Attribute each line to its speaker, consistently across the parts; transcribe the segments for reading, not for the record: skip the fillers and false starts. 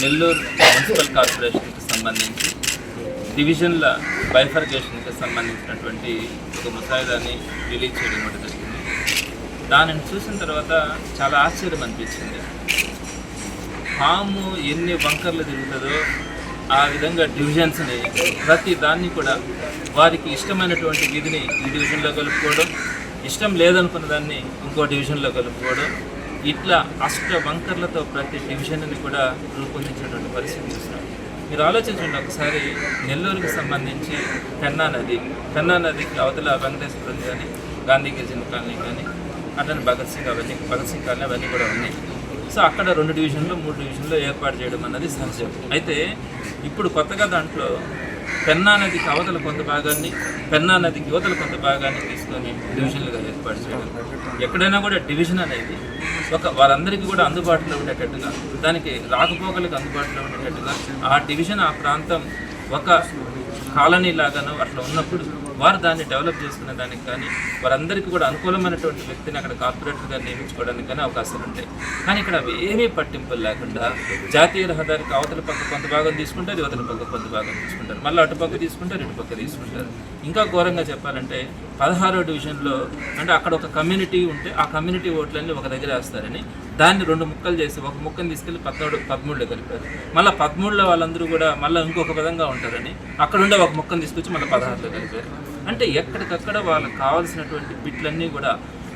Speaker 1: Nellore municipal కార్పొరేషన్కి సంబంధించి డివిజన్ల బైఫర్కేషన్కి సంబంధించినటువంటి ఒక ముసాయిదాన్ని రిలీజ్ చేయడం కూడా జరిగింది. దానిని చూసిన తర్వాత చాలా ఆశ్చర్యం అనిపించింది. పాము ఎన్ని వంకర్లు తిరుగుతుందో ఆ విధంగా డివిజన్స్ని ప్రతి దాన్ని కూడా వారికి ఇష్టమైనటువంటి విధిని ఈ డివిజన్లో కలుపుకోవడం, ఇష్టం లేదనుకున్న దాన్ని ఇంకో డివిజన్లో కలుపుకోవడం, ఇట్లా అష్ట వంకర్లతో ప్రతి డివిజన్ని కూడా రూపొందించినటువంటి పరిస్థితి చూస్తున్నాం. మీరు ఆలోచించండి ఒకసారి, నెల్లూరుకి సంబంధించి పెన్నా నదికి అవతల వెంకటేశ్వరం కానీ, గాంధీ గిరిజన కాలనీ కానీ, అట్లనే భగత్ సింగ్ కాలనీ అవన్నీ కూడా ఉన్నాయి. సో అక్కడ 2 డివిజన్లు 3 డివిజన్లు ఏర్పాటు చేయడం అన్నది సహజం. అయితే ఇప్పుడు కొత్తగా దాంట్లో పెన్నా నదికి అవతల కొంత భాగాన్ని, పెన్నా నదికి యువతల కొంత భాగాన్ని తీసుకొని డివిజన్లుగా ఏర్పాటు చేయడం. ఎక్కడైనా కూడా డివిజన్ అనేది వారందరికీ కూడా అందుబాటులో ఉండేటట్టుగా, దానికి రాకపోకలకు అందుబాటులో ఉండేటట్టుగా ఆ డివిజన్ ఆ ప్రాంతం ఒక కాలనీ లాగానో అట్లా ఉన్నప్పుడు వారు దాన్ని డెవలప్ చేసుకునే దానికి కానీ, వారందరికీ కూడా అనుకూలమైనటువంటి వ్యక్తిని అక్కడ కార్పొరేటర్గా నియమించుకోవడానికి కానీ అవకాశాలు ఉంటాయి. కానీ ఇక్కడ అవి ఏమీ పట్టింపులు లేకుండా జాతీయ రహదారికి అవతల పక్క కొంత భాగం తీసుకుంటారు, యువతల పక్క కొంత భాగం తీసుకుంటారు, మళ్ళీ అటుపక్క తీసుకుంటారు, ఇటుపక్క తీసుకుంటారు. ఇంకా ఘోరంగా చెప్పాలంటే 16వ డివిజన్లో అంటే అక్కడ ఒక కమ్యూనిటీ ఉంటే ఆ కమ్యూనిటీ ఓట్లన్నీ ఒక దగ్గర వేస్తారని దాన్ని 2 ముక్కలు చేసి ఒక ముక్కను తీసుకెళ్ళి 13లో కలిపారు. మళ్ళీ 13లో వాళ్ళందరూ కూడా మళ్ళీ ఇంకొక విధంగా ఉంటారని అక్కడ ఉండే ఒక ముక్కను తీసుకొచ్చి మళ్ళీ 16లో కలిపారు. అంటే ఎక్కడికక్కడ వాళ్ళకి కావాల్సినటువంటి బిట్లన్నీ కూడా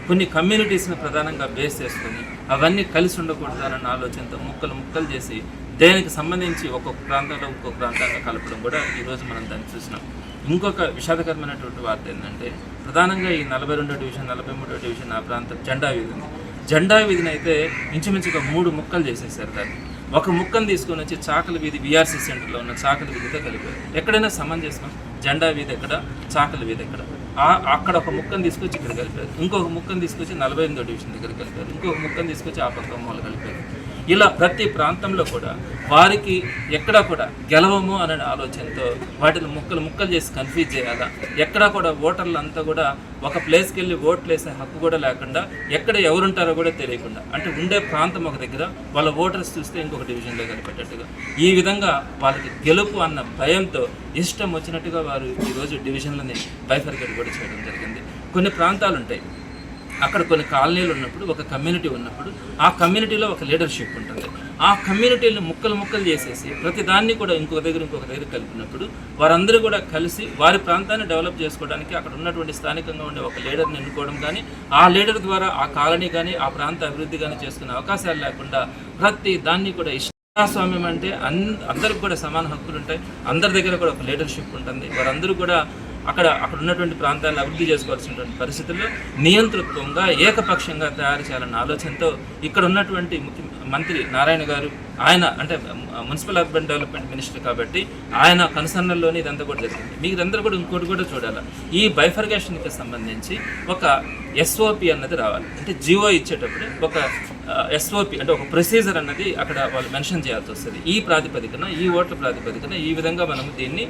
Speaker 1: కొన్ని కమ్యూనిటీస్ని ప్రధానంగా బేస్ చేసుకొని అవన్నీ కలిసి ఉండకూడదన్న ఆలోచనతో ముక్కలు చేసి దేనికి సంబంధించి ఒక్కొక్క ప్రాంతంలో ఇంకొక ప్రాంతంగా కలపడం కూడా ఈరోజు మనం దాన్ని చూసినాం. ఇంకొక విషాదకరమైనటువంటి వార్త ఏంటంటే, ప్రధానంగా ఈ 42వ డివిజన్ 43వ డివిజన్ ఆ ప్రాంతం జెండా వీధి ఉంది. జెండా వీధిని అయితే ఇంచుమించుగా 3 ముక్కలు చేసేసారు. దాన్ని ఒక ముక్కను తీసుకొని వచ్చి చాకలి వీధి విఆర్సీ సెంటర్లో ఉన్న చాకలి వీధితో కలిపారు. ఎక్కడైనా సమంజసం, జెండా వీధి ఎక్కడ, చాకలి వీధి ఎక్కడ? అక్కడ ఒక ముక్కను తీసుకొచ్చి ఇక్కడ కలిపారు, ఇంకొక ముక్కను తీసుకొచ్చి 48వ డివిజన్ దగ్గర కలిపారు, ఇంకొక ముక్కను తీసుకొచ్చి ఆ పక్క మూల కలిపారు. ఇలా ప్రతి ప్రాంతంలో కూడా వారికి ఎక్కడా కూడా గెలవము అనే ఆలోచనతో వాటిని ముక్కలు చేసి కన్ఫ్యూజ్ చేయాలా, ఎక్కడా కూడా ఓటర్లు అంతా కూడా ఒక ప్లేస్కి వెళ్ళి ఓట్లు వేసే హక్కు కూడా లేకుండా, ఎక్కడ ఎవరుంటారో కూడా తెలియకుండా, అంటే ఉండే ప్రాంతం ఒక దగ్గర వాళ్ళ ఓటర్స్ చూస్తే ఇంకొక డివిజన్లో కలిపేటట్టుగా ఈ విధంగా వాళ్ళకి గెలుపు అన్న భయంతో ఇష్టం వచ్చినట్టుగా వారు ఈరోజు డివిజన్లని బైఫర్కేట్ కూడా చేయడం జరిగింది. కొన్ని ప్రాంతాలు ఉంటాయి, అక్కడ కొన్ని కాలనీలు ఉన్నప్పుడు, ఒక కమ్యూనిటీ ఉన్నప్పుడు ఆ కమ్యూనిటీలో ఒక లీడర్షిప్ ఉంటుంది. ఆ కమ్యూనిటీని ముక్కలు చేసేసి ప్రతి దాన్ని కూడా ఇంకొక దగ్గర కలిపినప్పుడు వారందరూ కూడా కలిసి వారి ప్రాంతాన్ని డెవలప్ చేసుకోవడానికి అక్కడ ఉన్నటువంటి స్థానికంగా ఉండే ఒక లీడర్ని ఎన్నుకోవడం కానీ, ఆ లీడర్ ద్వారా ఆ కాలనీ కానీ ఆ ప్రాంత అభివృద్ధి కానీ చేసుకునే అవకాశాలు లేకుండా ప్రతి దాన్ని కూడా ప్రజాస్వామ్యం అంటే అందరికి కూడా సమాన హక్కులు ఉంటాయి, అందరి దగ్గర కూడా ఒక లీడర్షిప్ ఉంటుంది. వారందరూ కూడా అక్కడ ఉన్నటువంటి ప్రాంతాలను అభివృద్ధి చేసుకోవాల్సినటువంటి పరిస్థితుల్లో నియంతృత్వంగా ఏకపక్షంగా తయారు చేయాలన్న ఆలోచనతో ఇక్కడ ఉన్నటువంటి మంత్రి నారాయణ గారు, ఆయన అంటే మున్సిపల్ అర్బన్ డెవలప్మెంట్ మినిస్టర్ కాబట్టి ఆయన కన్సర్న్లోనే ఇదంతా కూడా జరిగింది. మీకు ఇదంతా కూడా ఇంకోటి కూడా చూడాలి, ఈ బైఫర్కేషన్కి సంబంధించి ఒక ఎస్ఓపి అన్నది రావాలి. అంటే జియో ఇచ్చేటప్పుడు ఒక ఎస్ఓపి అంటే ఒక ప్రొసీజర్ అన్నది అక్కడ వాళ్ళు మెన్షన్ చేయాల్సి వస్తుంది. ఈ ప్రాతిపదికన, ఈ ఓట్ల ప్రాతిపదికన ఈ విధంగా మనం దీన్ని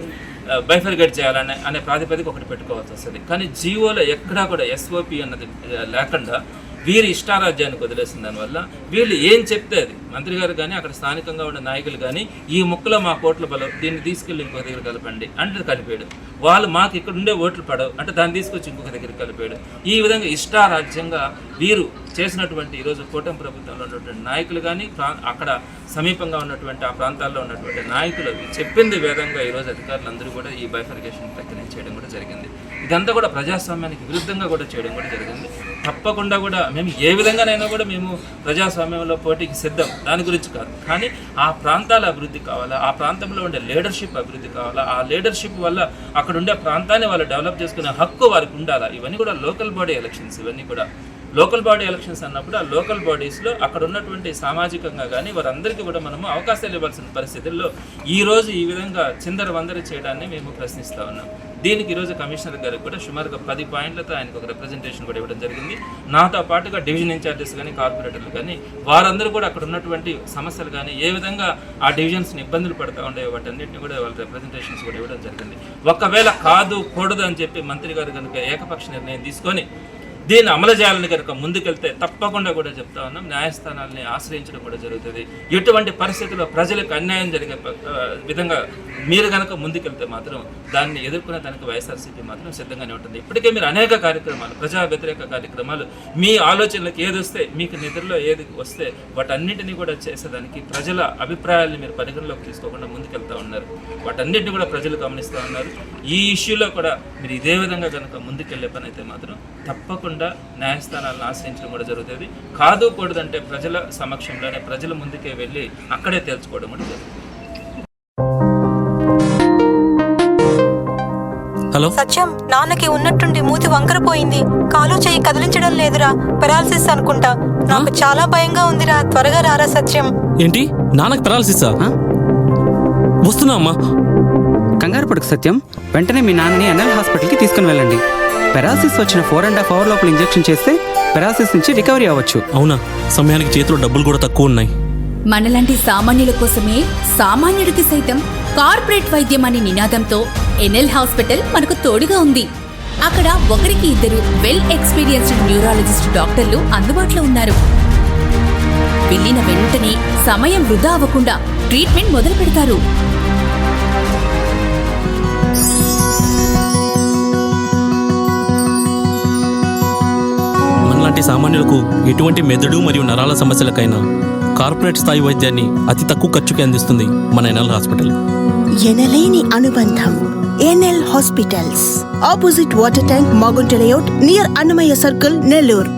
Speaker 1: బైఫర్కేట్ చేయాలనే ప్రాతిపదిక ఒకటి పెట్టుకోవాల్సి వస్తుంది. కానీ జియోలో ఎక్కడా కూడా ఎస్ఓపి అన్నది లేకుండా వీరి ఇష్టారాజ్యానికి వదిలేసిన దానివల్ల వీళ్ళు ఏం చెప్తే అది, మంత్రి గారు కానీ అక్కడ స్థానికంగా ఉండే నాయకులు కానీ ఈ ముక్కలో మా కోట్ల బలం, దీన్ని తీసుకెళ్ళి ఇంకొక దగ్గర కలపండి అంటే కలిపాడు. వాళ్ళు మాకు ఇక్కడ ఉండే ఓట్లు పడవు అంటే దాన్ని తీసుకొచ్చి ఇంకొక దగ్గర కలిపాడు. ఈ విధంగా ఇష్టారాజ్యంగా వీరు చేసినటువంటి ఈరోజు కూటమి ప్రభుత్వంలో ఉన్నటువంటి నాయకులు కానీ, అక్కడ సమీపంగా ఉన్నటువంటి ఆ ప్రాంతాల్లో ఉన్నటువంటి నాయకులు చెప్పింది వేదంగా ఈరోజు అధికారులందరూ కూడా ఈ బైఫర్కేషన్ ప్రక్రియ చేయడం కూడా జరిగింది. ఇదంతా కూడా ప్రజాస్వామ్యానికి విరుద్ధంగా కూడా చేయడం కూడా జరిగింది. తప్పకుండా కూడా మేము ఏ విధంగానైనా కూడా మేము ప్రజాస్వామ్యంలో పోటీకి సిద్ధం, దాని గురించి కాదు. కానీ ఆ ప్రాంతాల అభివృద్ధి కావాలా, ఆ ప్రాంతంలో ఉండే లీడర్షిప్ అభివృద్ధి కావాలా, ఆ లీడర్షిప్ వల్ల అక్కడ ఉండే ప్రాంతాన్ని వాళ్ళు డెవలప్ చేసుకునే హక్కు వారికి ఉండాలా. ఇవన్నీ కూడా లోకల్ బాడీ ఎలక్షన్స్. ఇవన్నీ కూడా లోకల్ బాడీ ఎలక్షన్స్ అన్నప్పుడు ఆ లోకల్ బాడీస్లో అక్కడ ఉన్నటువంటి సామాజికంగా కానీ వారందరికీ కూడా మనము అవకాశాలు ఇవ్వాల్సిన పరిస్థితుల్లో ఈరోజు ఈ విధంగా చిందరవందరి చేయడాన్ని మేము ప్రశ్నిస్తూ ఉన్నాం. దీనికి ఈరోజు కమిషనర్ గారికి కూడా సుమారుగా 10 పాయింట్లతో ఆయనకు ఒక రిప్రజెంటేషన్ కూడా ఇవ్వడం జరిగింది. నాతో పాటుగా డివిజన్ ఇన్ఛార్జెస్ కానీ, కార్పొరేటర్లు కానీ వారందరూ కూడా అక్కడ ఉన్నటువంటి సమస్యలు కానీ ఏ విధంగా ఆ డివిజన్స్ని ఇబ్బందులు పడుతూ ఉండే వాటన్నింటినీ కూడా వాళ్ళ రిప్రజెంటేషన్స్ కూడా ఇవ్వడం జరిగింది. ఒకవేళ కాదు కూడదు అని చెప్పి మంత్రి గారు కనుక ఏకపక్ష నిర్ణయం తీసుకొని దీన్ని అమలు చేయాలని కనుక ముందుకెళ్తే తప్పకుండా కూడా చెప్తా ఉన్నాం, న్యాయస్థానాలని ఆశ్రయించడం కూడా జరుగుతుంది. ఎటువంటి పరిస్థితుల్లో ప్రజలకు అన్యాయం జరిగే విధంగా మీరు కనుక ముందుకెళ్తే మాత్రం దాన్ని ఎదుర్కొనే దానికి వైఎస్ఆర్సీపీ మాత్రం సిద్ధంగానే ఉంటుంది. ఇప్పటికే మీరు అనేక కార్యక్రమాలు, ప్రజా వ్యతిరేక కార్యక్రమాలు, మీ ఆలోచనలకు ఏది వస్తే, మీకు నిద్రలో ఏది వస్తే వాటన్నిటిని కూడా చేసేదానికి ప్రజల అభిప్రాయాలను మీరు పరిగణలోకి తీసుకోకుండా ముందుకెళ్తా ఉన్నారు. వాటన్నిటిని కూడా ప్రజలు గమనిస్తూ ఉన్నారు. ఈ ఇష్యూలో కూడా మీరు ఇదే విధంగా కనుక ముందుకెళ్లే పని అయితే మాత్రం తప్పకుండా న్యాయస్థానాలను ఆశ్రయించడం కూడా జరుగుతుంది. కాదు కూడదంటే ప్రజల సమక్షంలోనే, ప్రజల ముందుకే వెళ్ళి అక్కడే తేల్చుకోవడం కూడా జరుగుతుంది.
Speaker 2: హలో
Speaker 3: సత్యం, నాన్నకి ఉన్నట్టుండి మూతి వంకరపోయింది, కాలు చెయ్యి కదిలించడం లేదురా, పెరాలసిస్ అనుకుంటా. నాకు చాలా భయంగా ఉందిరా, త్వరగా రారా సత్యం.
Speaker 2: ఏంటి, నాన్నకి పెరాలసిసా? వస్తున్నా అమ్మా.
Speaker 4: కంగారు పడుకు సత్యం, వెంటనే మీ నాన్నని ఎన్ఎల్ హాస్పిటల్కి తీసుకుని వెళ్ళండి. పెరాలసిస్ వచ్చిన 4.5 hours లోపల ఇంజెక్షన్ చేస్తే పెరాలసిస్ నుంచి రికవరీ అవ్వచ్చు.
Speaker 2: అవునా, సమయానికి చేతిలో డబ్బులు కూడా తక్కువ ఉన్నాయి.
Speaker 5: మనలాంటి సామాన్యుల కోసమే సామాన్యుడికి సైతం కార్పొరేట్ వైద్యం అనే నినాదంతో ఎన్ఎల్ హాస్పిటల్ మనకు తోడుగా ఉంది. అక్కడ ఒకరికి ఇద్దరు వెల్ ఎక్స్పీరియన్స్డ్ న్యూరాలజిస్ట్ డాక్టర్లు అందుబాటులో ఉన్నారు. వెళ్ళిన వెంటనే సమయం వృధా అవ్వకుండా ట్రీట్మెంట్ మొదలు పెడతారు.
Speaker 2: మనలాంటి సామాన్యులకు ఎటువంటి మెదడు మరియు నరాల సమస్యలకైనా కార్పొరేట్ స్థాయి వైద్యాన్ని అతి తక్కువ ఖర్చుకి అందిస్తుంది మన ఎన్ఎల్ హాస్పిటల్.
Speaker 6: ఎనలేని అనుబంధం. NL hospitals, opposite water tank, Magunta layout, near Annamayya circle, Nellore.